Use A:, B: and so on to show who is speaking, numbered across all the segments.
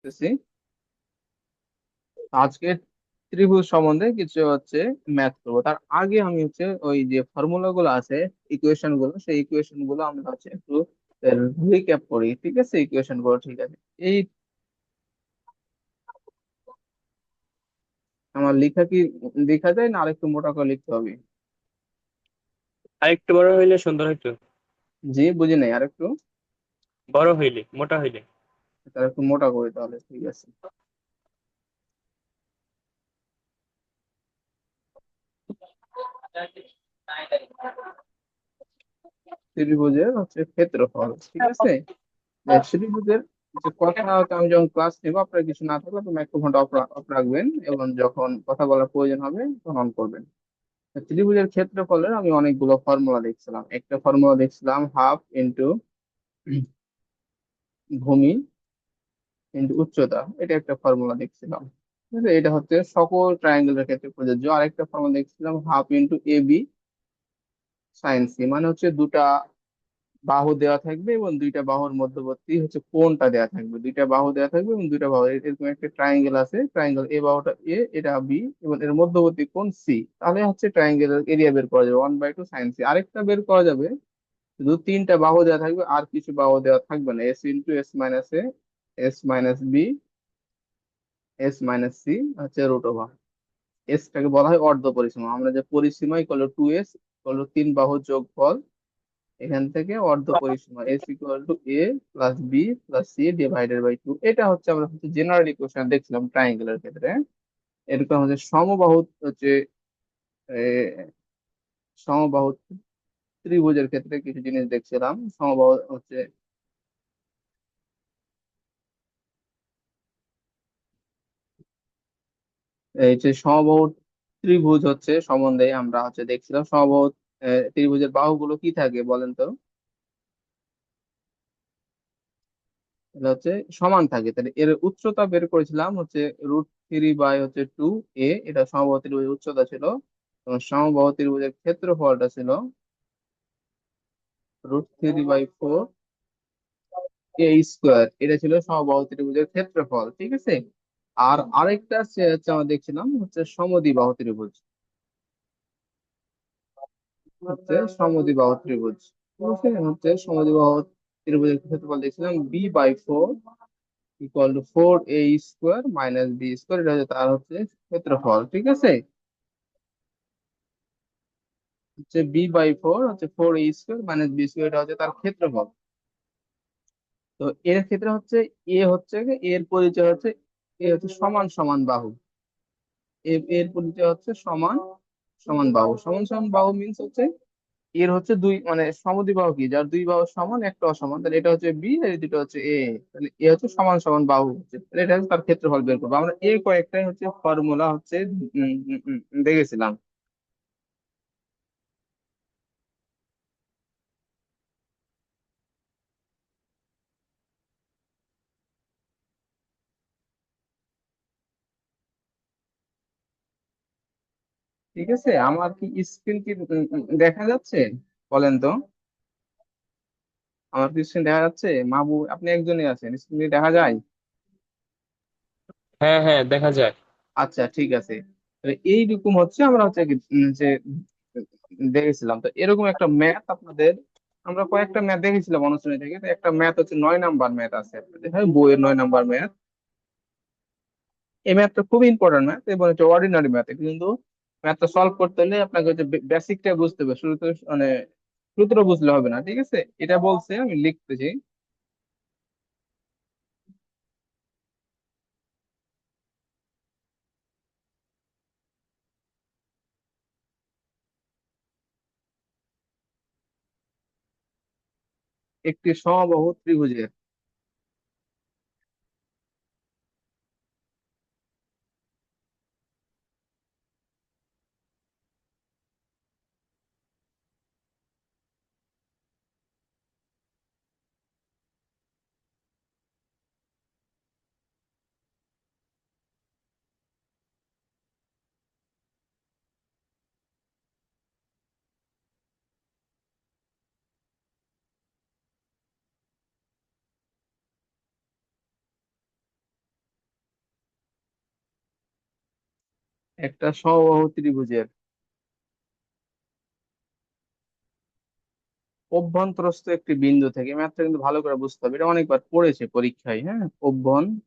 A: করতেছি। আজকে ত্রিভুজ সম্বন্ধে কিছু ম্যাথ করবো। তার আগে আমি ওই যে ফর্মুলা গুলো আছে, ইকুয়েশন গুলো, সেই ইকুয়েশন গুলো আমরা একটু রিক্যাপ করি। ঠিক আছে, ইকুয়েশন গুলো ঠিক আছে। এই আমার লেখা কি লেখা যায় না আরেকটু মোটা করে লিখতে হবে?
B: আরেকটু বড় হইলে সুন্দর হইতো।
A: জি, বুঝি নাই, আরেকটু
B: বড় হইলে, মোটা হইলে।
A: তার একটু মোটা করি তাহলে। ঠিক আছে, ত্রিভুজের ক্ষেত্রফল। ঠিক আছে, ত্রিভুজের যে কথা আমি যখন ক্লাস নেবো, আপনার কিছু না থাকলে তুমি 1 ঘন্টা অফ রাখবেন, এবং যখন কথা বলার প্রয়োজন হবে তখন অন করবেন। ত্রিভুজের ক্ষেত্রফলের আমি অনেকগুলো ফর্মুলা দেখছিলাম। একটা ফর্মুলা দেখছিলাম হাফ ইন্টু ভূমি ইন্টু উচ্চতা, এটা একটা ফর্মুলা দেখছিলাম। ঠিক আছে, এটা সকল ট্রায়াঙ্গেলের ক্ষেত্রে প্রযোজ্য। আরেকটা ফর্মুলা দেখছিলাম half into A B sign C, মানে দুটা বাহু দেওয়া থাকবে এবং দুইটা বাহুর মধ্যবর্তী কোণটা দেওয়া থাকবে। দুইটা বাহু দেওয়া থাকবে এবং দুইটা বাহু, এরকম একটা ট্রায়াঙ্গেল আছে। ট্রায়াঙ্গেল এ বাহুটা এ, এটা বি, এবং এর মধ্যবর্তী কোণ সি। তাহলে ট্রায়াঙ্গেল এরিয়া বের করা যাবে 1/2 sin সি। আরেকটা বের করা যাবে, শুধু তিনটা বাহু দেওয়া থাকবে আর কিছু বাহু দেওয়া থাকবে না। S into s minus a, s minus b, s minus c root over. এসটাকে বলা হয় অর্ধ পরিসীমা। আমরা যে পরিসীমা ইকুয়াল 2s ইকুয়াল তিন বাহু যোগফল, এখান থেকে অর্ধ পরিসীমা S equal to A plus B plus C divided by 2। এটা আমরা জেনারেল ইকুয়েশন দেখছিলাম ট্রাইঙ্গেলের ক্ষেত্রে। এরকম সমবাহু হচ্ছে এ, সমবাহু ত্রিভুজের ক্ষেত্রে কিছু জিনিস দেখছিলাম। সমবাহু এই যে সমবাহু ত্রিভুজ সম্বন্ধে আমরা দেখছিলাম। সমবাহু ত্রিভুজের বাহুগুলো কি থাকে বলেন তো? এটা সমান থাকে। তাহলে এর উচ্চতা বের করেছিলাম √3/2a। এটা সমবাহু ত্রিভুজের উচ্চতা ছিল। এবং সমবাহু ত্রিভুজের ক্ষেত্রফলটা ছিল √3/4a²। এটা ছিল সমবাহু ত্রিভুজের ক্ষেত্রফল। ঠিক আছে, আর আরেকটা আমরা দেখছিলাম সমদ্বিবাহু ত্রিভুজ। সমদ্বিবাহু ত্রিভুজ, ঠিক আছে। সমদ্বিবাহু ত্রিভুজের ক্ষেত্রফল দেখছিলাম b/4 equal to 4a² - b²। এটা তার ক্ষেত্রফল। ঠিক আছে, b/4 4a² - b², এটা তার ক্ষেত্রফল। তো এর ক্ষেত্রে এ এর পরিচয় এ সমান সমান বাহু। এর পরিচয় সমান সমান বাহু। সমান সমান বাহু মিন্স এর দুই, মানে সমদ্বিবাহু কি, যার দুই বাহু সমান একটা অসমান, তাহলে এটা বি আর এই দুটো এ। তাহলে এ সমান সমান বাহু তাহলে এটা তার ক্ষেত্রফল বের করবো আমরা। এই কয়েকটাই ফর্মুলা দেখেছিলাম। ঠিক আছে, আমার কি স্ক্রিন কি দেখা যাচ্ছে বলেন তো? আমার কি স্ক্রিন দেখা যাচ্ছে? মাহবু, আপনি একজনই আছেন, স্ক্রিন দেখা যায়?
B: হ্যাঁ হ্যাঁ, দেখা যায়।
A: আচ্ছা, ঠিক আছে। তাহলে এইরকম আমরা কি, যে দেখেছিলাম। তো এরকম একটা ম্যাথ আপনাদের, আমরা কয়েকটা ম্যাথ দেখেছিলাম অনুশীলনী থেকে। তো একটা ম্যাথ 9 নাম্বার ম্যাথ আছে আপনাদের, হ্যাঁ, বইয়ের 9 নাম্বার ম্যাথ। এই ম্যাথটা খুব ইম্পর্টেন্ট ম্যাথ এবং এটা অর্ডিনারি ম্যাথ। কিন্তু ম্যাথটা সলভ করতে হলে আপনাকে বেসিকটা বুঝতে হবে। শুরুতে মানে সূত্র বুঝলে হবে না। ঠিক আছে, এটা বলছে, আমি লিখতেছি। একটি সমবাহু ত্রিভুজের একটা সমবাহু ত্রিভুজের অভ্যন্তরস্থ একটি বিন্দু থেকে, ম্যাথটা কিন্তু ভালো করে বুঝতে হবে, এটা অনেকবার পড়েছে পরীক্ষায়। হ্যাঁ, অভ্যন্তরস্থ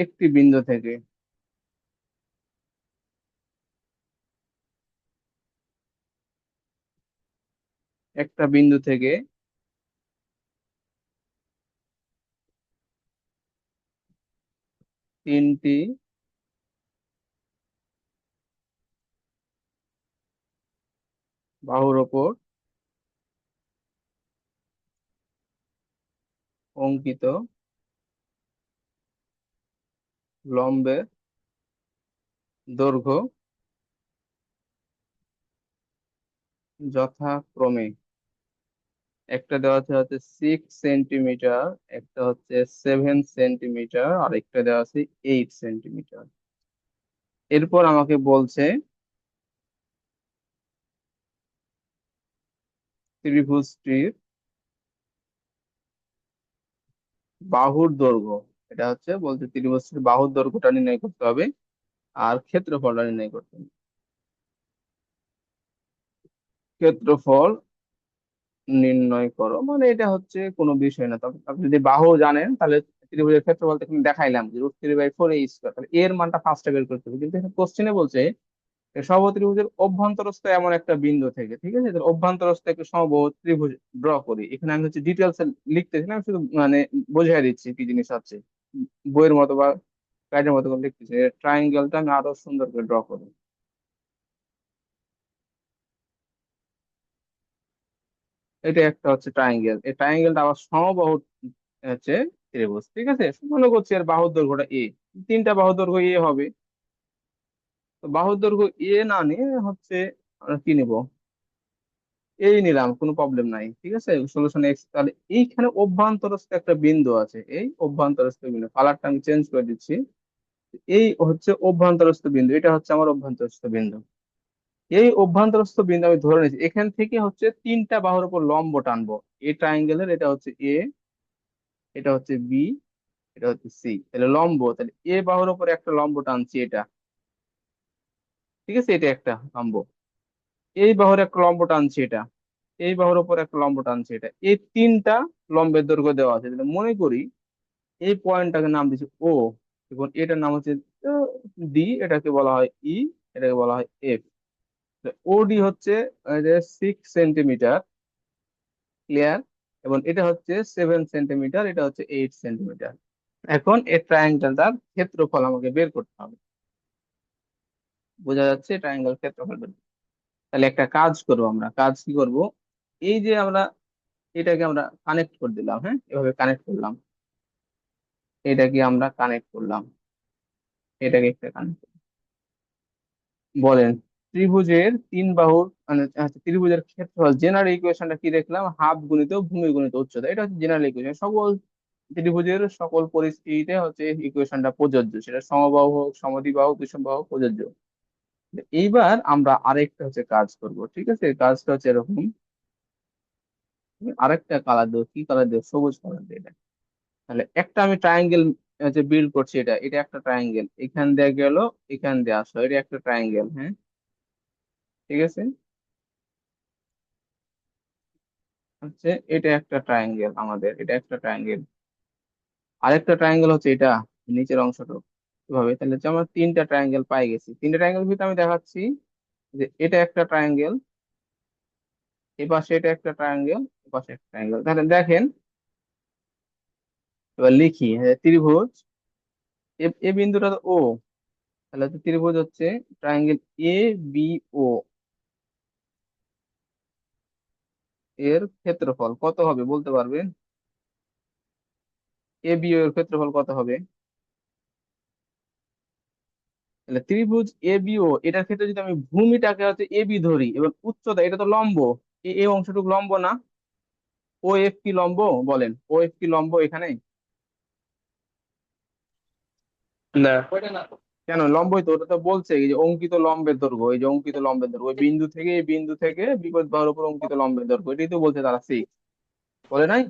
A: একটি বিন্দু থেকে একটা বিন্দু থেকে তিনটি বাহুর ওপর অঙ্কিত লম্বের দৈর্ঘ্য যথাক্রমে, একটা দেওয়া আছে হচ্ছে 6 সেন্টিমিটার, একটা হচ্ছে 7 সেন্টিমিটার, আর একটা দেওয়া আছে 8 সেন্টিমিটার। এরপর আমাকে বলছে ত্রিভুজটির বাহুর দৈর্ঘ্য, এটা হচ্ছে বলছে ত্রিভুজটির বাহুর দৈর্ঘ্যটা নির্ণয় করতে হবে আর ক্ষেত্রফলটা নির্ণয় করতে হবে। ক্ষেত্রফল নির্ণয় করো মানে এটা হচ্ছে কোনো বিষয় না, তবে আপনি যদি বাহু জানেন তাহলে ত্রিভুজের ক্ষেত্রফল তো এখানে দেখাইলাম যে √3/4 a², তাহলে এর মানটা ফার্স্টে বের করতে হবে। কিন্তু এখানে কোশ্চেনে বলছে এই সমবাহু ত্রিভুজের অভ্যন্তরস্থ এমন একটা বিন্দু থেকে, ঠিক আছে, তাহলে অভ্যন্তরস্থ একটা সমবাহু ত্রিভুজ ড্র করি। এখানে আমি হচ্ছে ডিটেলস লিখতেছি না, আমি শুধু মানে বোঝাই দিচ্ছি কি জিনিস আছে, বইয়ের মতো বা গাইডের মতো করে লিখতেছি। ট্রায়াঙ্গেলটা আমি আরো সুন্দর করে ড্র করি। এটা একটা হচ্ছে ট্রায়াঙ্গেল, এই ট্রায়াঙ্গেলটা আবার সমবাহু হচ্ছে ত্রিভুজ, ঠিক আছে। মনে করছি এর বাহুর দৈর্ঘ্যটা এ, তিনটা বাহুর দৈর্ঘ্য এ হবে। তো বাহুর দৈর্ঘ্য এ না নিয়ে হচ্ছে আমরা কি নিব, এই নিলাম, কোনো প্রবলেম নাই, ঠিক আছে। সলিউশন এক্স, তাহলে এইখানে অভ্যন্তরস্থ একটা বিন্দু আছে, এই অভ্যন্তরস্থ বিন্দু, কালারটা আমি চেঞ্জ করে দিচ্ছি। এই হচ্ছে অভ্যন্তরস্থ বিন্দু, এটা হচ্ছে আমার অভ্যন্তরস্থ বিন্দু। এই অভ্যন্তরস্থ বিন্দু আমি ধরে নিয়েছি, এখান থেকে হচ্ছে তিনটা বাহুর উপর লম্ব টানবো। এই ট্রায়াঙ্গেলের এটা হচ্ছে এ, এটা হচ্ছে বি, এটা হচ্ছে সি, তাহলে লম্ব, তাহলে এ বাহুর উপর একটা লম্ব টানছি এটা, ঠিক আছে, এটা একটা লম্ব। এই বাহুর একটা লম্ব টানছি এটা, এই বাহুর উপর একটা লম্ব টানছি এটা, এই তিনটা লম্বের দৈর্ঘ্য দেওয়া আছে। তাহলে মনে করি এই পয়েন্টটাকে নাম দিচ্ছি ও, এবং এটার নাম হচ্ছে ডি, এটাকে বলা হয় ই, এটাকে বলা হয় এফ। ওডি হচ্ছে 6 সেন্টিমিটার, ক্লিয়ার, এবং এটা হচ্ছে 7 সেন্টিমিটার, এটা হচ্ছে 8 সেন্টিমিটার। এখন এই ট্রায়াঙ্গেলটার ক্ষেত্রফল আমাকে বের করতে হবে। বোঝা যাচ্ছে ট্রায়াঙ্গেল ক্ষেত্রফল বের করতে। তাহলে একটা কাজ করবো, আমরা কাজ কি করব, এই যে আমরা এটাকে আমরা কানেক্ট করে দিলাম, হ্যাঁ, এভাবে কানেক্ট করলাম, এটাকে আমরা কানেক্ট করলাম, এটাকে একটা কানেক্ট, বলেন ত্রিভুজের তিন বাহুর মানে আচ্ছা, ত্রিভুজের ক্ষেত্রফল জেনারেল ইকুয়েশনটা কি দেখলাম, হাফ গুণিত ভূমি গুণিত উচ্চতা, এটা হচ্ছে জেনারেল ইকুয়েশন। সকল ত্রিভুজের সকল পরিস্থিতিতে হচ্ছে ইকুয়েশনটা প্রযোজ্য, সেটা সমবাহু হোক, সমদ্বিবাহু, বিষমবাহু, প্রযোজ্য। এইবার আমরা আরেকটা হচ্ছে কাজ করব, ঠিক আছে, কাজটা হচ্ছে এরকম, আরেকটা কালার দেবো, কি কালার দেবো, সবুজ কালার দিয়ে এটা। তাহলে একটা আমি ট্রায়াঙ্গেল যে বিল্ড করছি, এটা এটা একটা ট্রায়াঙ্গেল, এখান দিয়ে গেল, এখান দিয়ে আসলো, এটা একটা ট্রায়াঙ্গেল, হ্যাঁ, ঠিক আছে। হচ্ছে এটা একটা ট্রায়াঙ্গেল, আমাদের এটা একটা ট্রায়াঙ্গেল, আরেকটা ট্রায়াঙ্গেল হচ্ছে এটা নিচের অংশটা, এভাবে। তাহলে হচ্ছে আমরা তিনটা ট্রায়াঙ্গেল পাই গেছি। তিনটা ট্রায়াঙ্গেল ভিতরে আমি দেখাচ্ছি যে এটা একটা ট্রায়াঙ্গেল, এ পাশে এটা একটা ট্রায়াঙ্গেল, এ পাশে একটা ট্রায়াঙ্গেল। তাহলে দেখেন, এবার লিখি, ত্রিভুজ এ, এ বিন্দুটা তো ও, তাহলে হচ্ছে ত্রিভুজ হচ্ছে ট্রায়াঙ্গেল এ বি ও, এর ক্ষেত্রফল কত হবে বলতে পারবেন? এ বি ও এর ক্ষেত্রফল কত হবে? তাহলে ত্রিভুজ এ বি ও, এটার ক্ষেত্রে যদি আমি ভূমিটাকে হচ্ছে এ বি ধরি এবং উচ্চতা, এটা তো লম্ব, এই অংশটুকু লম্ব না, ও এফ কি লম্ব, বলেন ও এফ কি লম্ব এখানে?
B: না।
A: কেন লম্বই তো, ওটা তো বলছে এই যে অঙ্কিত লম্বের দৈর্ঘ্য, এই যে অঙ্কিত লম্বের দৈর্ঘ্য, ওই বিন্দু থেকে এই বিন্দু থেকে বিপরীত বাহুর উপর অঙ্কিত লম্বের দৈর্ঘ্য, এটাই তো বলছে তারা 6, বলে নাই?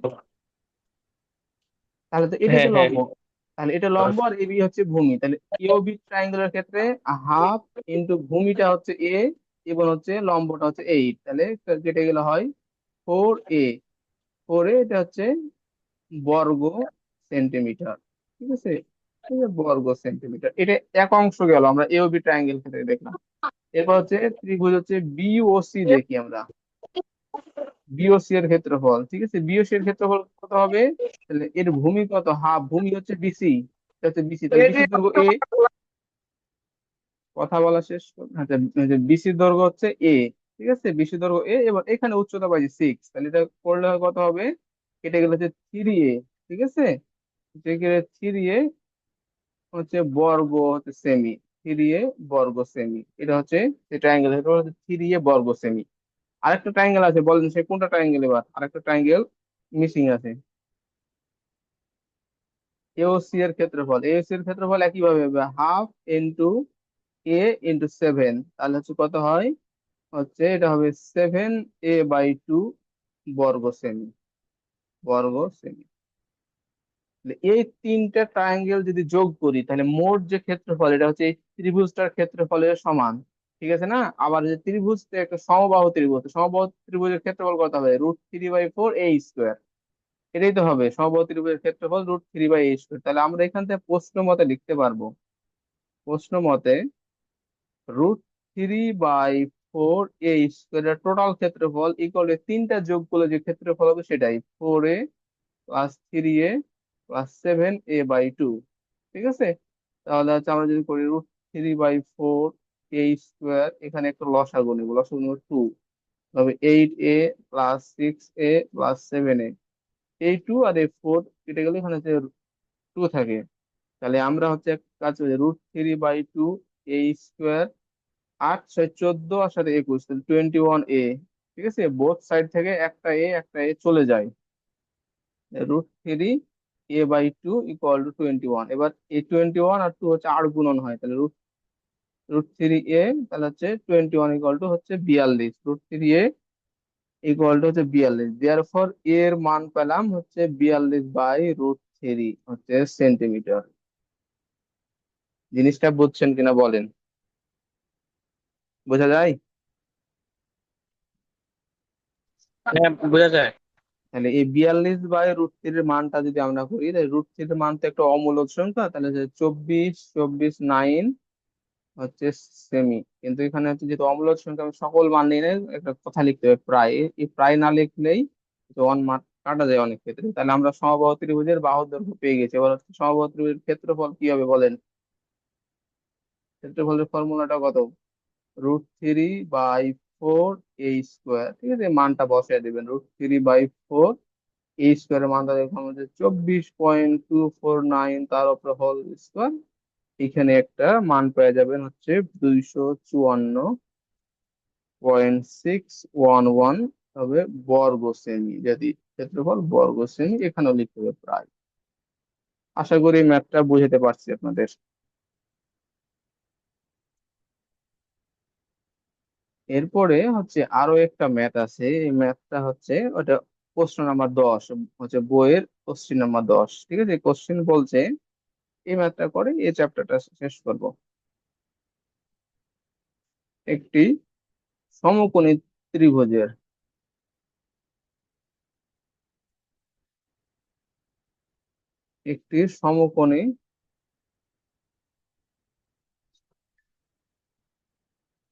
A: তাহলে তো এটাই
B: হ্যাঁ
A: তো
B: হ্যাঁ,
A: লম্ব। তাহলে এটা লম্ব আর এবি হচ্ছে ভূমি, তাহলে এওবি ট্রায়াঙ্গেলের ক্ষেত্রে হাফ ইন্টু ভূমিটা হচ্ছে এ এবং হচ্ছে লম্বটা হচ্ছে 8, তাহলে কেটে গেলে হয় 4a। 4a এটা হচ্ছে বর্গ সেন্টিমিটার, ঠিক আছে, এই যে বর্গ সেন্টিমিটার, এটা এক অংশ গেল, আমরা এওবি ট্রায়াঙ্গেল ক্ষেত্রে দেখলাম। এরপর হচ্ছে ত্রিভুজ হচ্ছে বিওসি, দেখি আমরা বিওসি এর ক্ষেত্রফল, ঠিক আছে, বিওসি এর ক্ষেত্রফল কত হবে, তাহলে এর ভূমি কত, হাফ, ভূমি হচ্ছে বিসি, এটা হচ্ছে বিসি, তাহলে বিসি দৈর্ঘ্য এ, কথা বলা শেষ আচ্ছা, বিসি দৈর্ঘ্য হচ্ছে এ, ঠিক আছে, বিসি দৈর্ঘ্য এ, এবার এখানে উচ্চতা পাইছি 6, তাহলে এটা করলে কত হবে, কেটে গেলে হচ্ছে 3a, ঠিক আছে, থেকে 3a হচ্ছে বর্গ হচ্ছে সেমি, 3a বর্গ সেমি, এটা হচ্ছে ট্রায়াঙ্গেল, এটা হচ্ছে 3a বর্গ সেমি। আরেকটা ট্রায়াঙ্গেল আছে, বলেন সে কোনটা ট্রায়াঙ্গেল, এবার আরেকটা ট্রায়াঙ্গেল মিসিং আছে। এওসি এর ক্ষেত্রফল, এওসি এর ক্ষেত্রফল একইভাবে হবে হাফ ইন্টু এ ইন্টু 7, তাহলে হচ্ছে কত হয়, হচ্ছে এটা হবে 7a/2 বর্গ সেমি, বর্গ সেমি। তাহলে এই তিনটা ট্রায়াঙ্গেল যদি যোগ করি তাহলে মোট যে ক্ষেত্রফল এটা হচ্ছে এই ত্রিভুজটার ক্ষেত্রফলের সমান, ঠিক আছে না। আবার যে ত্রিভুজটা একটা সমবাহু ত্রিভুজ, সমবাহু ত্রিভুজের ক্ষেত্রফল কত হবে, √3/4a², এটাই তো হবে সমবাহু ত্রিভুজের ক্ষেত্রফল, √3/a²। তাহলে আমরা এখান থেকে প্রশ্ন মতে লিখতে পারবো, প্রশ্ন মতে √3/4a² টোটাল ক্ষেত্রফল ইকুয়াল তিনটা যোগ করলে যে ক্ষেত্রফল হবে সেটাই 4a+3a+7a/2, ঠিক আছে। তাহলে হচ্ছে আমরা যদি করি √3/4a², এখানে একটা লসাগু নেবো, লসাগু নেবো 2, তবে 8a+6a+7a, এই 2 আর এই 4 কেটে গেলে এখানে হচ্ছে 2 থাকে। তাহলে আমরা হচ্ছে এক কাজ করি, √3/2a², 8 6 14 আর সাথে 21, তাহলে 21a, ঠিক আছে, বোথ সাইড থেকে একটা এ চলে যায়, √3a/2 = 21। এবার এই 21 আর 2 হচ্ছে 8 গুণন হয়, তাহলে √3a, তাহলে হচ্ছে 21 হচ্ছে 42, √3a হচ্ছে 42, দেয়ারফর এর মান পেলাম হচ্ছে 42/√3 হচ্ছে সেন্টিমিটার। জিনিসটা বুঝছেন কিনা বলেন, বোঝা যায়।
B: হ্যাঁ, বোঝা যায়।
A: তাহলে এই 42/√3 মানটা যদি আমরা করি, তাহলে √3 মান তো একটা অমূলক সংখ্যা, তাহলে যে 24 24 9 হচ্ছে সেমি, কিন্তু এখানে হচ্ছে যেহেতু অমূলক সংখ্যা আমি সকল মান নিয়ে একটা কথা লিখতে হবে প্রায়, এই প্রায় না লিখলেই ওয়ান মার্ক কাটা যায় অনেক ক্ষেত্রে। তাহলে আমরা সমবাহু ত্রিভুজের বাহুর দৈর্ঘ্য পেয়ে গেছি, এবার হচ্ছে সমবাহু ত্রিভুজের ক্ষেত্রফল কি হবে বলেন, ক্ষেত্রফলের ফর্মুলাটা কত, √3/4a², ঠিক আছে, এই মানটা বসিয়ে দিবেন, √3/4a² এর মানটা দেখুন আমাদের 24.249, তার উপরে হোল স্কোয়ার, এখানে একটা মান পেয়ে যাবেন হচ্ছে 254.611 হবে বর্গ সেমি, যদি ক্ষেত্রফল বর্গ সেমি, এখানেও লিখতে হবে প্রায়। আশা করি ম্যাথটা বুঝাতে পারছি আপনাদের। এরপরে হচ্ছে আরো একটা ম্যাথ আছে, এই ম্যাথটা হচ্ছে ওটা প্রশ্ন নাম্বার 10, হচ্ছে বইয়ের কোশ্চিন নাম্বার 10, ঠিক আছে, কোশ্চিন বলছে এই ম্যাথটা করে এই চ্যাপ্টারটা শেষ করব। একটি সমকোণী ত্রিভুজের, একটি সমকোণী,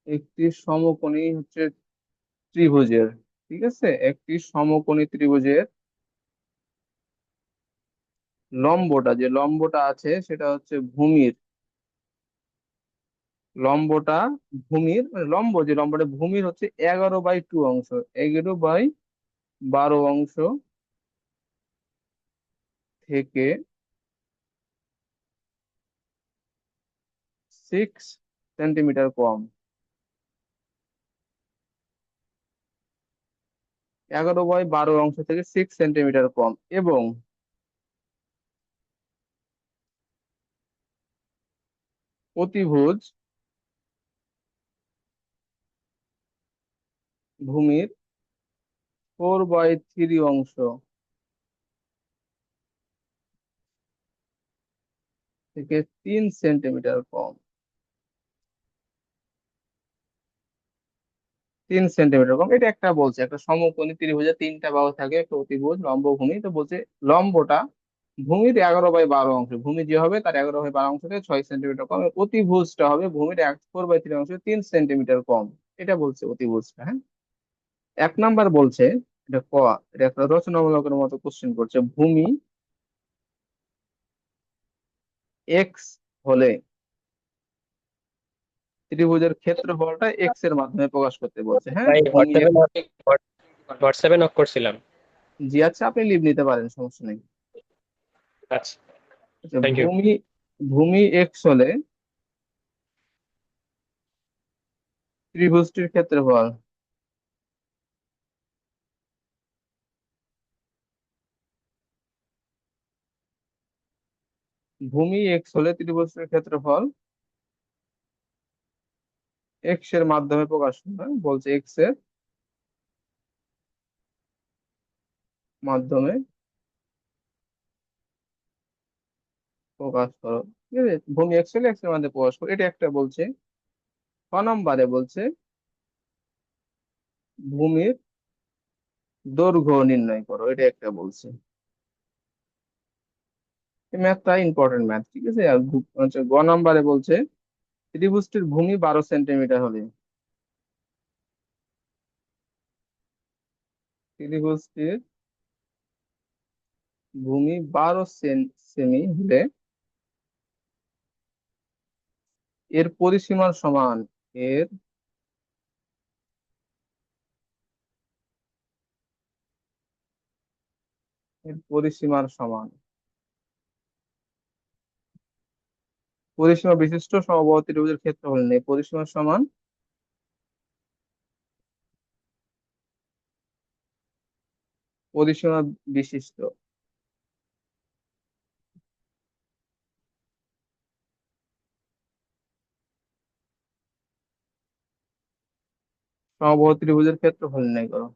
A: একটি সমকোণী হচ্ছে ত্রিভুজের, ঠিক আছে, একটি সমকোণী ত্রিভুজের লম্বটা, যে লম্বটা আছে সেটা হচ্ছে ভূমির, লম্বটা ভূমির মানে লম্ব, যে লম্বটা ভূমির হচ্ছে 11/2 অংশ, 11/12 অংশ থেকে 6 সেন্টিমিটার কম, 11/12 অংশ থেকে 6 সেন্টিমিটার কম, এবং অতিভুজ ভূমির 4/3 অংশ থেকে 3 সেন্টিমিটার কম। 3 সেন্টিমিটার কম, এটা একটা বলছে একটা সমকোণী ত্রিভুজের তিনটা বাহু থাকে, একটা অতিভুজ লম্ব ভূমি। তো বলছে লম্বটা ভূমির 11/12 অংশ, ভূমি যে হবে তার 11/12 অংশ থেকে 6 সেন্টিমিটার কম। অতিভুজটা হবে ভূমির 4/3 অংশ 3 সেন্টিমিটার কম। এটা বলছে অতিভুজটা, হ্যাঁ। 1 নাম্বার বলছে, এটা ক, এটা একটা রচনামূলকের মতো কোশ্চেন করছে, ভূমি এক্স হলে ত্রিভুজের ক্ষেত্রফলটা এক্স এর মাধ্যমে প্রকাশ করতে বলছে, হ্যাঁ।
B: ভাই
A: ভূমি
B: হোয়াটসঅ্যাপে নক করছিলাম।
A: জি আচ্ছা, আপনি লিভ নিতে পারেন, সমস্যা নেই।
B: আচ্ছা,
A: আচ্ছা,
B: থ্যাংক ইউ।
A: ভূমি ভূমি এক্স হলে ত্রিভুজটির ক্ষেত্রফল, ভূমি এক্স হলে ত্রিভুজটির ক্ষেত্রফল এক্স এর মাধ্যমে প্রকাশ করবে, বলছে এক্স এর মাধ্যমে প্রকাশ করো। ঠিক আছে, ভূমি এক্স হলে এক্স এর মাধ্যমে প্রকাশ করো, এটা একটা বলছে। 6 নম্বরে বলছে ভূমির দৈর্ঘ্য নির্ণয় করো, এটা একটা বলছে। এই ম্যাথটা ইম্পর্টেন্ট ম্যাথ, ঠিক আছে। আর হচ্ছে গ নম্বরে বলছে ত্রিভুজটির ভূমি 12 সেন্টিমিটার হলে, ত্রিভুজটির ভূমি 12 সেমি হলে এর পরিসীমার সমান, এর এর পরিসীমার সমান, পরিসীমা বিশিষ্ট সমবাহু ত্রিভুজের ক্ষেত্রফল নেই, পরিসীমার সমান পরিসীমা বিশিষ্ট সমবাহু ত্রিভুজের ক্ষেত্রফল নির্ণয় করো।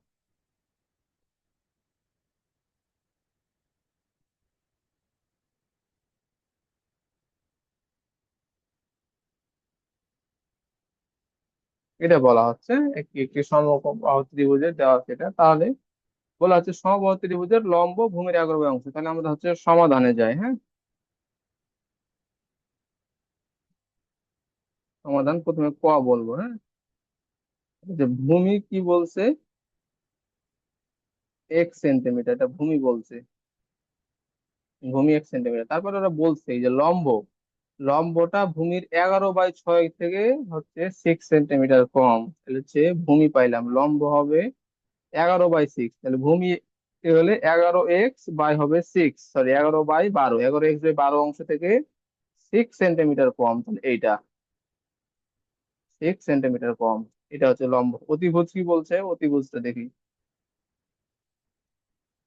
A: এটা বলা হচ্ছে একটি একটি সমবাহু ত্রিভুজের দেওয়া আছে এটা, তাহলে বলা হচ্ছে সমবাহু ত্রিভুজের লম্ব ভূমির 11 অংশ। তাহলে আমরা হচ্ছে সমাধানে যাই, হ্যাঁ। সমাধান প্রথমে ক বলবো, হ্যাঁ। যে ভূমি কি বলছে, 1 সেন্টিমিটার, এটা ভূমি বলছে, ভূমি 1 সেন্টিমিটার। তারপর ওরা বলছে এই যে লম্ব, লম্বটা ভূমির 11/6 থেকে হচ্ছে 6 সেন্টিমিটার কম। তাহলে হচ্ছে ভূমি পাইলাম, লম্ব হবে 11/6, তাহলে ভূমি এ হলে 11x বাই হবে 6, সরি 11/12, 11x/12 অংশ থেকে 6 সেন্টিমিটার কম, তাহলে এইটা 6 সেন্টিমিটার কম। এটা হচ্ছে লম্ব। অতিভুজ কি বলছে, অতিভুজটা দেখি।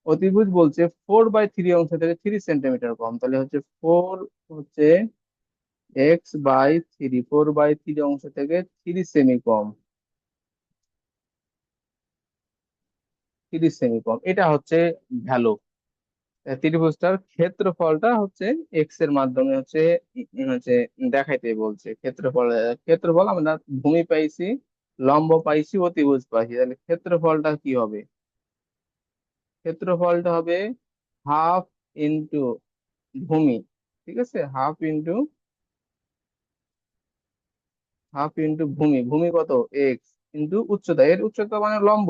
A: অতিভুজ বলছে 4/3 অংশ থেকে 3 সেন্টিমিটার কম, তাহলে হচ্ছে 4 হচ্ছে x/3, 4/3 অংশ থেকে 3 সেমি কম, 30 সেমি কম, এটা হচ্ছে ভ্যালু। ত্রিভুজটার ক্ষেত্রফলটা হচ্ছে এক্স এর মাধ্যমে হচ্ছে হচ্ছে দেখাইতে বলছে। ক্ষেত্রফল আমরা ভূমি পাইছি, লম্ব পাইছি, অতিভুজ পাইছি, তাহলে ক্ষেত্রফলটা কি হবে, ক্ষেত্রফলটা হবে হাফ ইন্টু ভূমি, ঠিক আছে, হাফ ইন্টু ভূমি, ভূমি কত এক্স, ইন্টু উচ্চতা, এর উচ্চতা মানে লম্ব,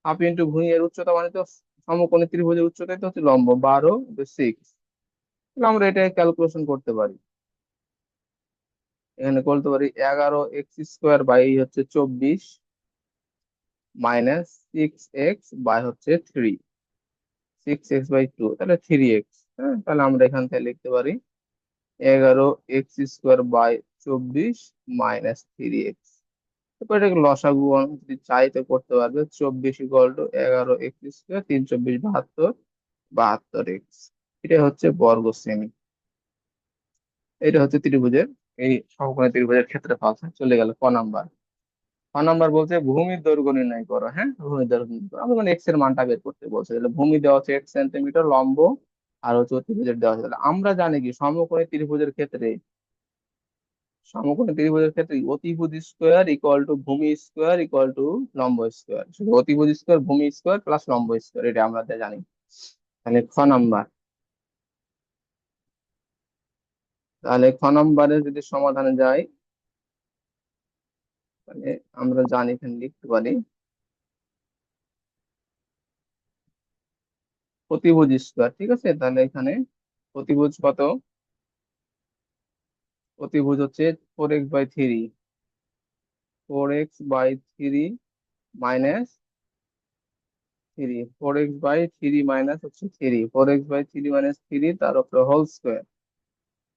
A: হাফ ইন্টু ভূমি, এর উচ্চতা মানে তো সমকোণী ত্রিভুজের উচ্চতাই তো হচ্ছে লম্ব, 12/6। আমরা এটা ক্যালকুলেশন করতে পারি, এখানে করতে পারি 11x² বাই হচ্ছে 24 মাইনাস 6x/3, 6x/2, তাহলে 3x। হ্যাঁ, তাহলে আমরা এখান থেকে লিখতে পারি 11x² বাই 24 মাইনাস 3x। তারপর এটাকে লসাগু যদি চাইতে করতে পারবে, 24 = 11x², 3 × 24 = 72, 72x। এটা হচ্ছে বর্গ সেমি। এটা হচ্ছে ত্রিভুজের, এই সমকোণী ত্রিভুজের ক্ষেত্রফল। চলে গেল ক নাম্বার। ক নাম্বার বলছে ভূমির দৈর্ঘ্য নির্ণয় করো, হ্যাঁ। ভূমির দৈর্ঘ্য নির্ণয় করো, আমরা মানে এক্স এর মানটা বের করতে বলছে। তাহলে ভূমি দেওয়া হচ্ছে 1 সেন্টিমিটার, লম্ব আর হচ্ছে অতিভুজের দেওয়া আছে। তাহলে আমরা জানি কি সমকোণী ত্রিভুজের ক্ষেত্রে, সমকোণী ত্রিভুজের ক্ষেত্রে অতিভুজ স্কোয়ার ইকুয়াল টু ভূমি স্কোয়ার ইকুয়াল টু লম্ব স্কোয়ার, শুধু অতিভুজ স্কোয়ার ভূমি স্কোয়ার প্লাস লম্ব স্কোয়ার, এটা আমরা জানি। তাহলে খ নাম্বার, তাহলে খ নম্বরে যদি সমাধানে যাই, তাহলে আমরা জানি এখানে লিখতে পারি প্রতিভুজ স্কোয়ার, ঠিক আছে। তাহলে এখানে প্রতিভুজ কত, প্রতিভুজ হচ্ছে 4x/3, 4x/3 minus 4x/3 minus হচ্ছে 3, 4x/3 মাইনাস 3 তার উপরে হোল স্কোয়ার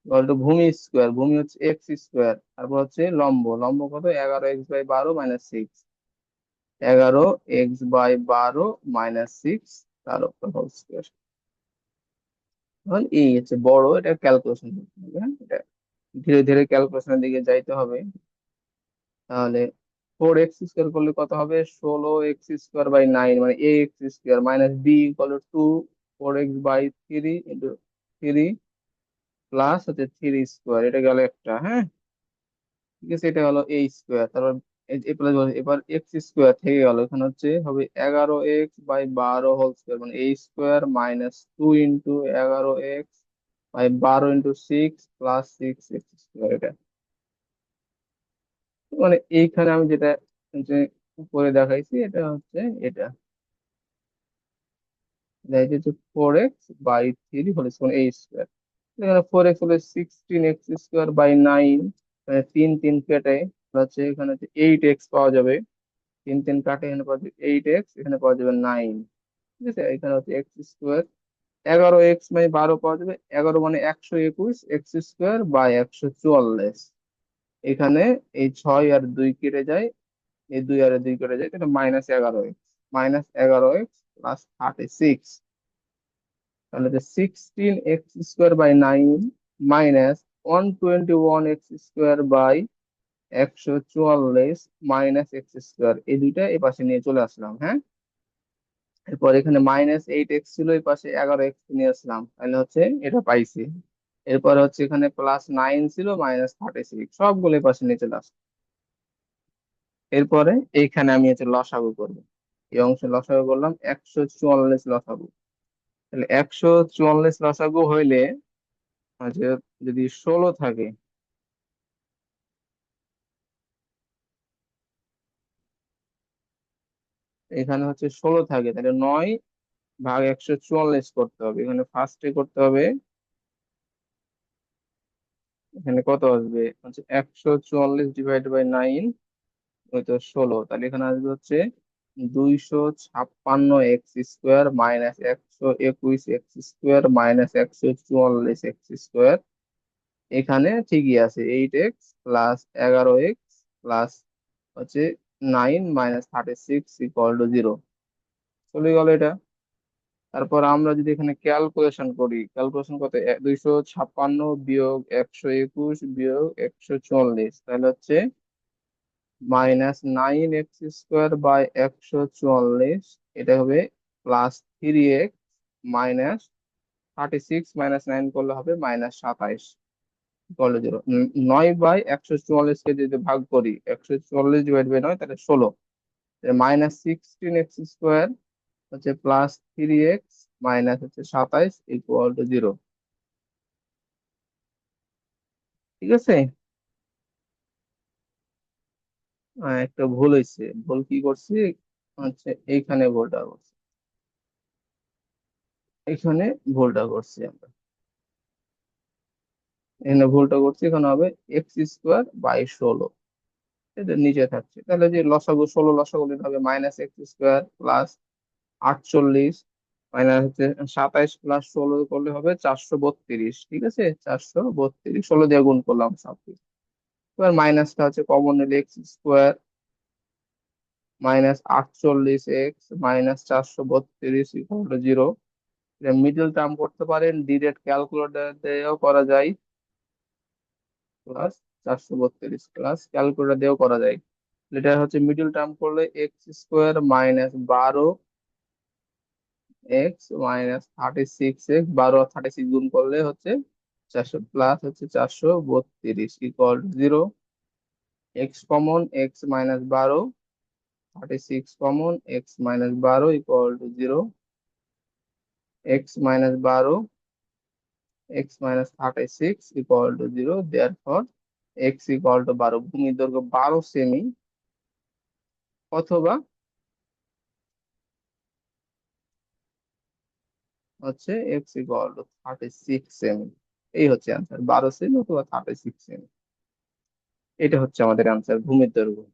A: ইকুয়াল টু ভূমি স্কোয়ার, ভূমি হচ্ছে এক্স স্কোয়ার, তারপর হচ্ছে লম্ব, লম্ব কত 11x/12 মাইনাস 6, 11x/12 মাইনাস 6 তার উপরে হোল স্কোয়ার। এখন এই হচ্ছে বড়, এটা ক্যালকুলেশন করতে হবে, হ্যাঁ এটা ধীরে ধীরে ক্যালকুলেশনের দিকে যাইতে হবে। তাহলে 4x স্কোয়ার করলে কত হবে, 16x² বাই 9, মানে ax² minus b equal to 4x/3 into 3 plus হচ্ছে 3 স্কোয়ার, এটা গেল একটা, হ্যাঁ ঠিক আছে, এটা হলো a স্কোয়ার। তারপর এ প্লাস, এবার x² থেকে গেল, এখানে হচ্ছে হবে 11x/12 হোল স্কোয়ার, মানে a² minus 2 into 11x/12 into 6 plus 6x², এটা মানে এইখানে আমি যেটা যে উপরে দেখাইছি এটা হচ্ছে এটা, এটা হচ্ছে 4x/3 হোল স্কোয়ার a²। এখানে 4x হলে 16x² বাই 9, তিন তিন কেটে হচ্ছে এখানে হচ্ছে 8x পাওয়া যাবে, তিন তিন কাটে এখানে পাওয়া যাবে 8x, এখানে পাওয়া যাবে 9, ঠিক আছে। এখানে হচ্ছে x², 11x/12 পাওয়া যাবে, 11 মানে 121, x²/144, এখানে এই 6 আর 2 কেটে যায়, এই 2 আর 2 কেটে যায়, তাহলে -11x, -11x প্লাস 36, তাহলে 16x² by 9 minus 121x² by 144 minus x², এই দুইটা এই পাশে নিয়ে চলে আসলাম, হ্যাঁ। এরপর এখানে -8x ছিল, এই পাশে 11x নিয়ে আসলাম, তাহলে হচ্ছে এটা পাইছি। এরপর হচ্ছে এখানে +9 ছিল, -36, সবগুলো এই পাশে নিয়ে চলে আসলাম। এরপরে এইখানে আমি হচ্ছে লসাগু করবো, এই অংশে লসাগু করলাম, 144 লসাগু। তাহলে 144 লসাগু হইলে যে যদি 16 থাকে, এখানে হচ্ছে 16 থাকে, তাহলে 9/144 করতে হবে, এখানে ফার্স্টে করতে হবে। এখানে কত আসবে হচ্ছে 144/9, ওই তো 16, তাহলে এখানে আসবে হচ্ছে 256x² minus 121x² minus 144x²। এখানে ঠিকই আছে 8x প্লাস 11x প্লাস হচ্ছে 9 - 36 = 0, চলে গেল এটা। তারপর আমরা যদি এখানে ক্যালকুলেশন করি, ক্যালকুলেশন কত, 256 - 121 - 144, তাহলে হচ্ছে -9x² বাই 144, এটা হবে +3x মাইনাস 36 - 9 করলে হবে -27, 0। 9/144 কে যদি ভাগ করি, 144 ÷ 9 তাহলে 16, -16x² হচ্ছে +3x মাইনাস হচ্ছে 27 = 0, ঠিক আছে। একটা ভুল হয়েছে, ভুল কি করছি হচ্ছে এইখানে ভুলটা করছি, এখানে ভুলটা করছি আমরা, এখানে ভুলটা করছি, এখানে হবে x² বাই 16, এটা নিচে থাকছে, তাহলে যে লসাগু 16 লসাগু নিতে হবে -x² প্লাস 48 মাইনাস হচ্ছে 27 প্লাস 16 করলে হবে 432, ঠিক আছে, 432, 16 দিয়ে গুণ করলাম 26, এবার মাইনাসটা হচ্ছে কমন নিলে x² -48x -432 = 0, মিডল টার্ম করতে পারেন, ডিরেক্ট ক্যালকুলেটর দিয়েও করা যায়, প্লাস 432 প্লাস ক্যালকুলেটর দিয়েও করা যায়। এটা হচ্ছে মিডল টার্ম করলে x² -12 এক্স মাইনাস 36 এক্স, 12 আর 36 গুণ করলে হচ্ছে 400, প্লাস হচ্ছে 432 equal to 0। X common, x-12, 36 common, x-12 equal to 0। x-12, x-36 equal to 0, therefore x equal to 12। ভূমির দৈর্ঘ্য 12 সেমি, অথবা হচ্ছে এক্স ইকুয়াল টু 36 সেমি। এই হচ্ছে অ্যান্সার, 12 সেমি অথবা 36 সেমি। এটা হচ্ছে আমাদের অ্যান্সার, ভূমির দৈর্ঘ্য।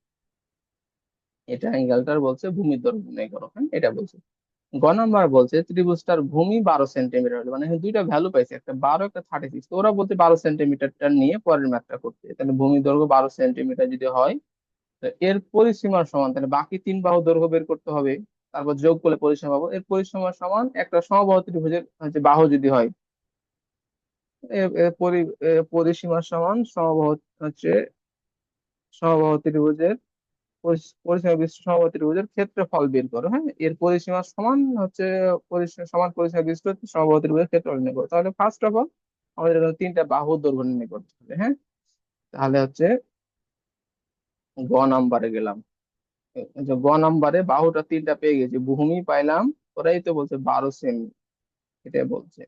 A: এটা অ্যাঙ্গেলটার বলছে ভূমির দৈর্ঘ্য নির্ণয় করো, হ্যাঁ এটা বলছে। গ নাম্বার বলছে ত্রিভুজটার ভূমি 12 সেন্টিমিটার হলে, মানে এখানে দুইটা ভ্যালু পাইছে, একটা 12 একটা 36, তো ওরা বলছে 12 সেন্টিমিটারটা নিয়ে পরের ম্যাথটা করতে। তাহলে ভূমি দৈর্ঘ্য 12 সেন্টিমিটার যদি হয়, তো এর পরিসীমার সমান, তাহলে বাকি তিন বাহু দৈর্ঘ্য বের করতে হবে, তারপর যোগ করলে পরিসীমা পাবো। এর পরিসীমার সমান একটা সমবাহু ত্রিভুজের হচ্ছে বাহু যদি হয়, পরিসীমার সমান সমবাহু হচ্ছে সমবাহু ত্রিভুজের পরিসীমা বিশিষ্ট সমবাহু ত্রিভুজের ক্ষেত্রফল বের করো। হ্যাঁ, এর পরিসীমা সমান হচ্ছে পরিসীমা সমান পরিসীমা বিশিষ্ট সমবাহু ত্রিভুজের ক্ষেত্রফল নির্ণয় করো। তাহলে ফার্স্ট অফ অল আমাদের এখানে তিনটা বাহুর দৈর্ঘ্য নির্ণয় করতে হবে। হ্যাঁ, তাহলে হচ্ছে গ নাম্বারে গেলাম। যে গ নাম্বারে বাহুটা তিনটা পেয়ে গেছি, ভূমি পাইলাম, ওরাই তো বলছে 12 সেমি, এটাই বলছে।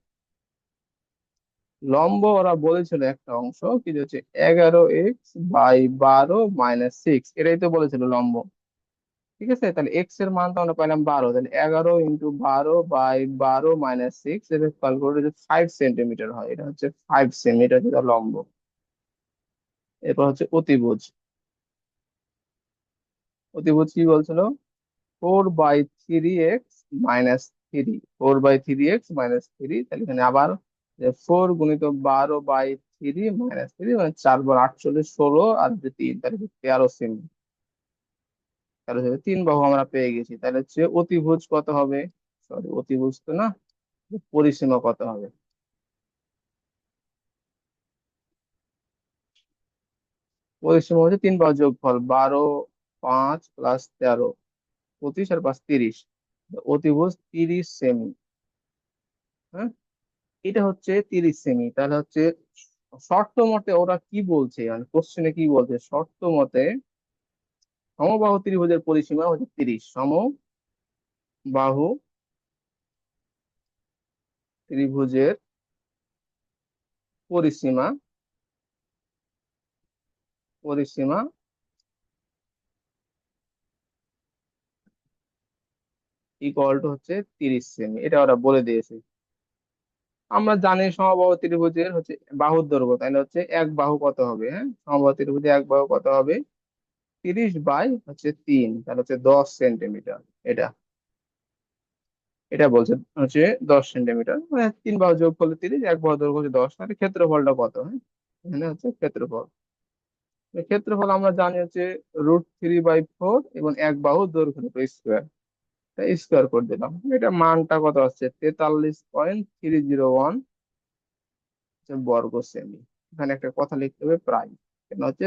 A: লম্ব ওরা বলেছিল একটা অংশ কি যে হচ্ছে 11x/12 - 6, এটাই তো বলেছিল লম্ব। ঠিক আছে, তাহলে এক্স এর মান তো আমরা পাইলাম 12, তাহলে 11 × 12/12 - 6, এটা ক্যালকুলেট 5 সেন্টিমিটার হয়। এটা হচ্ছে 5 সেমি, এটা হচ্ছে তার লম্ব। এরপর হচ্ছে অতিভুজ। অতিভুজ কি বলছিল? 4/3x - 3, তাহলে এখানে আবার 4 × 12/3 - 3, মানে 4 বার 48, 16 আর 3, তাহলে 13 সেমি। তাহলে হচ্ছে তিন বাহু আমরা পেয়ে গেছি। তাহলে হচ্ছে অতিভুজ কত হবে? সরি, অতিভুজ তো না, পরিসীমা কত হবে? পরিসীমা হচ্ছে তিন বাহুর যোগফল, 12, 5 প্লাস 13, 25 আর 5 30। অতিভুজ 30 সেমি। হ্যাঁ, এটা হচ্ছে 30 সেমি। তাহলে হচ্ছে শর্ত মতে ওরা কি বলছে, মানে কোশ্চেনে কি বলছে, শর্ত মতে সমবাহু ত্রিভুজের পরিসীমা হচ্ছে 30। সমবাহু ত্রিভুজের পরিসীমা পরিসীমা ইকুয়াল টু হচ্ছে 30 সেমি, এটা ওরা বলে দিয়েছে। আমরা জানি সমবাহু ত্রিভুজের হচ্ছে বাহুর দৈর্ঘ্য, তাহলে হচ্ছে এক বাহু কত হবে? হ্যাঁ, সমবাহু ত্রিভুজে এক বাহু কত হবে? 30/3, তাহলে হচ্ছে 10 সেন্টিমিটার। এটা এটা বলছে হচ্ছে 10 সেন্টিমিটার, মানে তিন বাহু যোগ করলে 30, এক বাহু দৈর্ঘ্য হচ্ছে 10, তাহলে ক্ষেত্রফলটা কত? হ্যাঁ, এখানে হচ্ছে ক্ষেত্রফল। এই ক্ষেত্রফল আমরা জানি হচ্ছে √3/4, এবং এক বাহু দৈর্ঘ্য স্কোয়ার, তাই স্কোয়ার করে দিলাম। এটা মানটা কত আসছে? 43.301 বর্গ সেমি। এখানে একটা কথা লিখতে হবে প্রায়, কেন হচ্ছে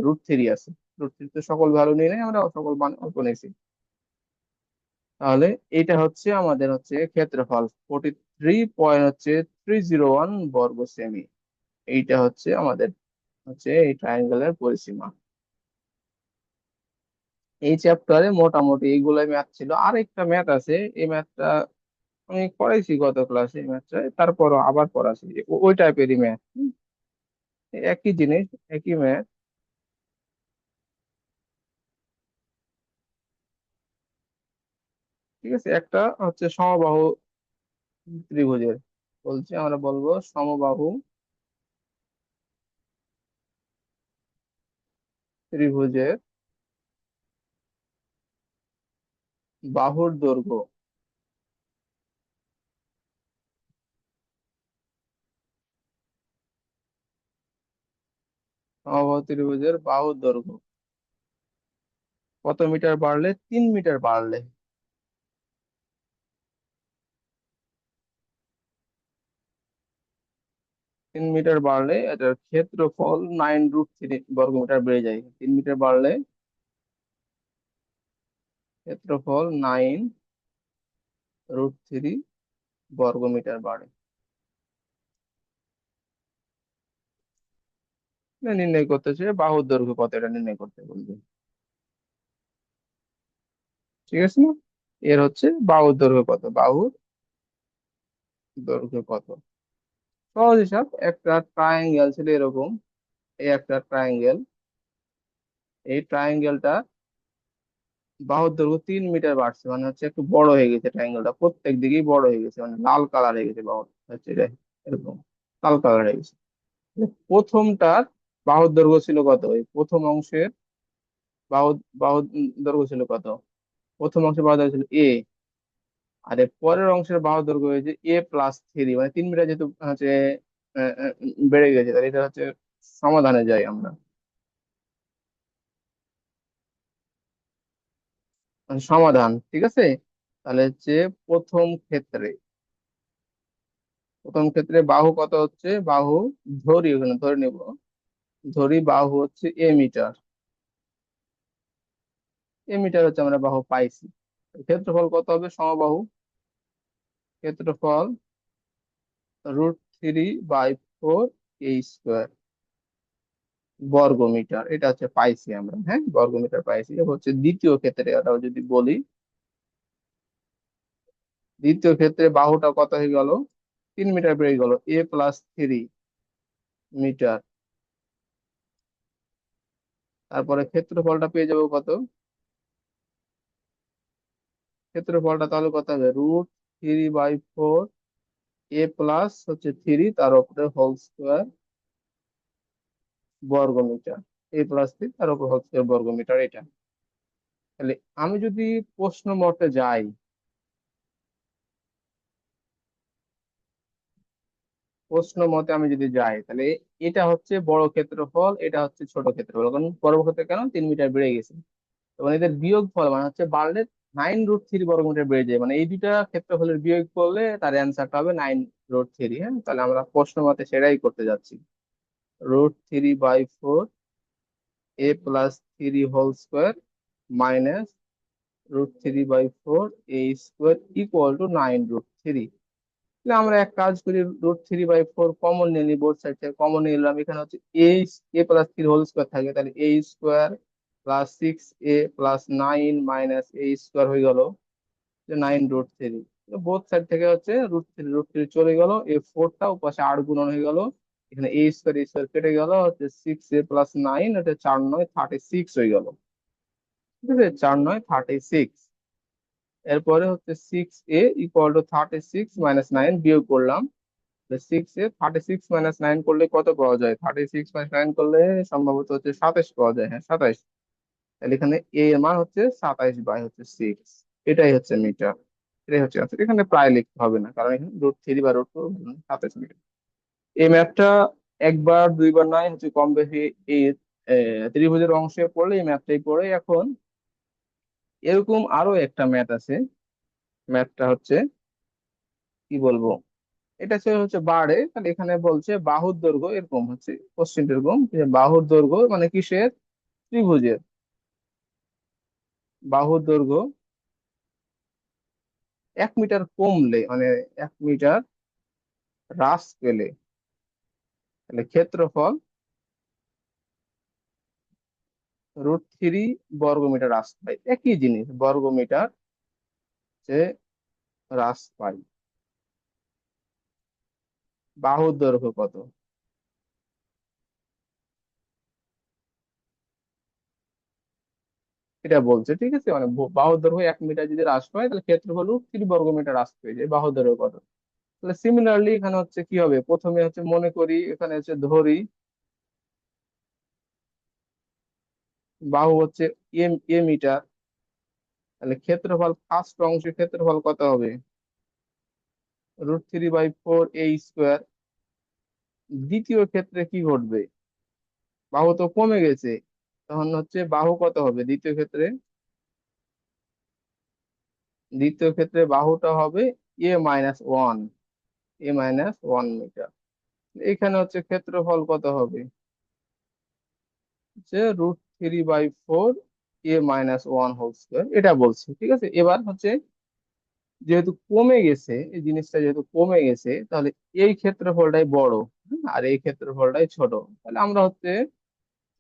A: √3 আছে। √3 তো সকল ভ্যালু নিয়ে নেই, আমরা সকল মান অল্প নিয়েছি। তাহলে এটা হচ্ছে আমাদের হচ্ছে ক্ষেত্রফল, 43.301 বর্গ সেমি। এইটা হচ্ছে আমাদের হচ্ছে এই ট্রায়াঙ্গেলের পরিসীমা। এই চ্যাপ্টারে মোটামুটি এইগুলাই ম্যাথ ছিল। আর একটা ম্যাথ আছে, এই ম্যাথটা আমি পড়াইছি গত ক্লাসে, এই ম্যাথটা তারপরও আবার পড়াছি, ওই টাইপেরই ম্যাথ। একই জিনিস, একই ম্যাথ। ঠিক আছে, একটা হচ্ছে সমবাহু ত্রিভুজের, বলছি আমরা বলবো সমবাহু ত্রিভুজের বাহুর দৈর্ঘ্য। সমবাহু ত্রিভুজের বাহুর দৈর্ঘ্য কত মিটার বাড়লে? 3 মিটার বাড়লে। 3 মিটার বাড়লে এটার ক্ষেত্রফল 9√3 বর্গমিটার বেড়ে যায়। 3 মিটার বাড়লে ক্ষেত্রফল 9 √3 বর্গমিটার বাড়ে। এটা নির্ণয় করতে চাই বাহুর দৈর্ঘ্য কত, এটা নির্ণয় করতে বলবে। ঠিক আছে না? এর হচ্ছে বাহুর দৈর্ঘ্য কত, বাহুর দৈর্ঘ্য কত। সহজ হিসাব, একটা ট্রায়াঙ্গেল ছিল এরকম, এই একটা ট্রায়াঙ্গেল, এই ট্রায়াঙ্গেলটা বাহুর দৈর্ঘ্য 3 মিটার বাড়ছে, মানে হচ্ছে একটু বড় হয়ে গেছে ট্রায়াঙ্গেলটা, প্রত্যেক দিকেই বড় হয়ে গেছে, মানে লাল কালার হয়ে গেছে বাহুর হচ্ছে এটা, এরকম লাল কালার হয়ে গেছে। প্রথমটার বাহুর দৈর্ঘ্য ছিল কত, এই প্রথম অংশের বাহু বাহুর দৈর্ঘ্য ছিল কত, প্রথম অংশের বাহুর দৈর্ঘ্য ছিল আর এর পরের অংশের বাহুর দৈর্ঘ্য হয়েছে A+3, মানে 3 মিটার যেহেতু হচ্ছে বেড়ে গেছে, তাহলে এটা হচ্ছে সমাধানে যাই আমরা। মানে সমাধান, ঠিক আছে। তাহলে হচ্ছে প্রথম ক্ষেত্রে, বাহু কত হচ্ছে, বাহু ধরি, ওখানে ধরে নিব, ধরি বাহু হচ্ছে মিটার, মিটার হচ্ছে আমরা বাহু পাইছি। ক্ষেত্রফল কত হবে, সমবাহু ক্ষেত্রফল √3/4 বর্গমিটার, এটা হচ্ছে পাইছি আমরা, হ্যাঁ বর্গমিটার পাইছি। এবার হচ্ছে দ্বিতীয় ক্ষেত্রে, ওটাও যদি বলি, দ্বিতীয় ক্ষেত্রে বাহুটা কত হয়ে গেল, 3 মিটার বেড়ে গেল, A+3 মিটার। তারপরে ক্ষেত্রফলটা পেয়ে যাবো কত, ক্ষেত্রফলটা তাহলে কত হবে, √3/4, এ প্লাস হচ্ছে 3 তার উপরে হোল স্কোয়ার বর্গমিটার, A+3 তার উপর হোল স্কোয়ার বর্গমিটার এটা। তাহলে আমি যদি প্রশ্ন মতে যাই, প্রশ্ন মতে আমি যদি যাই, তাহলে এটা হচ্ছে বড় ক্ষেত্রফল, এটা হচ্ছে ছোট ক্ষেত্রফল, কারণ বড় ক্ষেত্রে কেন 3 মিটার বেড়ে গেছে, এবং এদের বিয়োগ ফল মানে হচ্ছে বাড়লে 9√3 বর্গমিটার বেড়ে যায়, মানে এই দুইটা ক্ষেত্রফলের বিয়োগ করলে তার অ্যান্সারটা হবে 9√3। হ্যাঁ, তাহলে আমরা প্রশ্ন মতে সেটাই করতে যাচ্ছি। √3/4 A+3 whole square minus √3/4 A² equal to 9√3। আমরা এক কাজ করি, √3/4 কমন নিয়ে নিই, বোথ সাইড থেকে কমন নিলাম, এখানে হচ্ছে A+3 হোল স্কোয়ার থাকে, তাহলে A² +6A+9 মাইনাস A² হয়ে গেল 9√3। বোথ সাইড থেকে হচ্ছে √3 চলে গেল, A4টা উপাশে 8 গুণন হয়ে গেল, এখানে A² কেটে গেল, হচ্ছে 6A+9, এটা 4×9 36 হয়ে গেল। ঠিক আছে, 4×9 36। এরপরে হচ্ছে 6A = 36 - 9 বিয়োগ করলাম, 6A 36 - 9 করলে কত পাওয়া যায়, 36 - 9 করলে সম্ভবত হচ্ছে 27 পাওয়া যায়, হ্যাঁ 27। তাহলে এখানে এর মান হচ্ছে 27/6, এটাই হচ্ছে মিটার, এটাই হচ্ছে answer। এখানে প্রায় লিখতে হবে না, কারণ এখানে √3 বা √4 27 মিটার। এই ম্যাপটা একবার দুইবার নয়, হচ্ছে কম বেশি এই ত্রিভুজের অংশে পড়লে এই ম্যাপটাই পড়ে। এখন এরকম আরো একটা ম্যাথ আছে, ম্যাথটা হচ্ছে কি বলবো, এটা সে হচ্ছে বাড়ে, তাহলে এখানে বলছে বাহুর দৈর্ঘ্য, এরকম হচ্ছে কোশ্চেন এরকম যে বাহুর দৈর্ঘ্য মানে কিসের, ত্রিভুজের বাহুর দৈর্ঘ্য 1 মিটার কমলে, মানে 1 মিটার হ্রাস পেলে, তাহলে ক্ষেত্রফল √3 বর্গমিটার হ্রাস পায়, একই জিনিস বর্গমিটার যে হ্রাস পায়, বাহুর দৈর্ঘ্য কত, এটা বলছে। ঠিক আছে, মানে বাহুর দৈর্ঘ্য 1 মিটার যদি হ্রাস পায়, তাহলে ক্ষেত্রফল √3 বর্গমিটার হ্রাস পেয়ে যায়, বাহুর দৈর্ঘ্য কত। তাহলে সিমিলারলি এখানে হচ্ছে কি হবে, প্রথমে হচ্ছে মনে করি এখানে হচ্ছে ধরি বাহু হচ্ছে মিটার, তাহলে ক্ষেত্রফল ফার্স্ট অংশের ক্ষেত্রফল কত হবে, √3/4 A²। দ্বিতীয় ক্ষেত্রে কি ঘটবে, বাহু তো কমে গেছে, তখন হচ্ছে বাহু কত হবে দ্বিতীয় ক্ষেত্রে, দ্বিতীয় ক্ষেত্রে বাহুটা হবে A-1, A-1 মিটার। এখানে হচ্ছে ক্ষেত্রফল কত হবে, যে √3/4 A-1 হোল স্কোয়ার, এটা বলছে। ঠিক আছে, এবার হচ্ছে যেহেতু কমে গেছে, এই জিনিসটা যেহেতু কমে গেছে, তাহলে এই ক্ষেত্রফলটাই বড়, আর এই ক্ষেত্রফলটাই ছোট। তাহলে আমরা হচ্ছে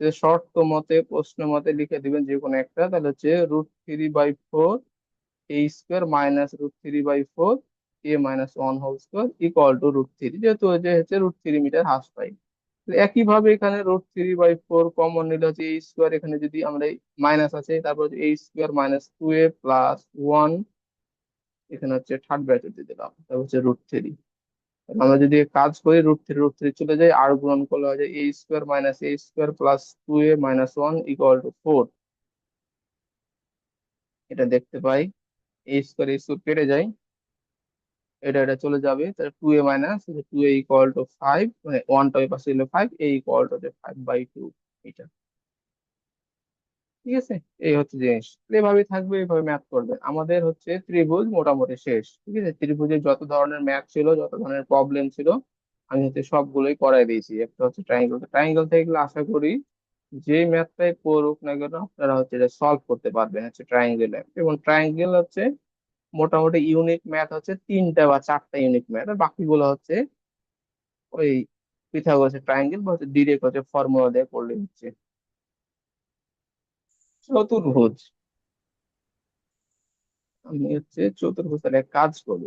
A: যে শর্ত মতে, প্রশ্ন মতে লিখে দিবেন যে কোনো একটা, তাহলে হচ্ছে √3/4 a square minus √3/4 a minus one whole square equal to √3, যেহেতু ওই যে হচ্ছে √3 মিটার হ্রাস পাই। তো একইভাবে এখানে √3/4 কমন নিলে হচ্ছে এ স্কোয়ার, এখানে যদি আমরা মাইনাস আছে, তারপর এ স্কোয়ার মাইনাস 2a প্লাস 1, এখানে হচ্ছে থার্ড ব্র্যাকেট দিয়ে দিলাম, তারপর হচ্ছে √3। আমরা যদি কাজ করি, √3 চলে যায়, আর গুণন করলে হয় যে a square minus a square plus 2a minus 1 equal to 4। এটা দেখতে পাই, এ স্কোয়ার কেটে যায়, এটা এটা চলে যাবে, তাহলে 2a minus 2a equal to 5, মানে ওয়ানটা ওই পাশে দিলে 5, এ ইকুয়াল টু 5/2। এটা ঠিক আছে। এই হচ্ছে জিনিস, এভাবেই থাকবে, এইভাবে ম্যাথ করবেন। আমাদের হচ্ছে ত্রিভুজ মোটামুটি শেষ। ঠিক আছে, ত্রিভুজের যত ধরনের ম্যাথ ছিল, যত ধরনের প্রবলেম ছিল, আমি হচ্ছে সবগুলোই করাই দিয়েছি। একটা হচ্ছে ট্রাইঙ্গেল, ট্রাইঙ্গেল থেকে গেলে আশা করি যে ম্যাথটাই করুক না কেন আপনারা হচ্ছে এটা সলভ করতে পারবেন হচ্ছে ট্রাইঙ্গেলে। এবং ট্রাইঙ্গেল হচ্ছে মোটামুটি ইউনিক ম্যাথ হচ্ছে 3টা বা 4টা ইউনিক ম্যাথ, আর বাকিগুলো হচ্ছে ওই পিথাগোরাসের ট্রাইঙ্গেল বা হচ্ছে ডিরেক্ট হচ্ছে ফর্মুলা দিয়ে করলে হচ্ছে। চতুর্ভুজ, আমি হচ্ছে চতুর্ভুজের এক কাজ করি।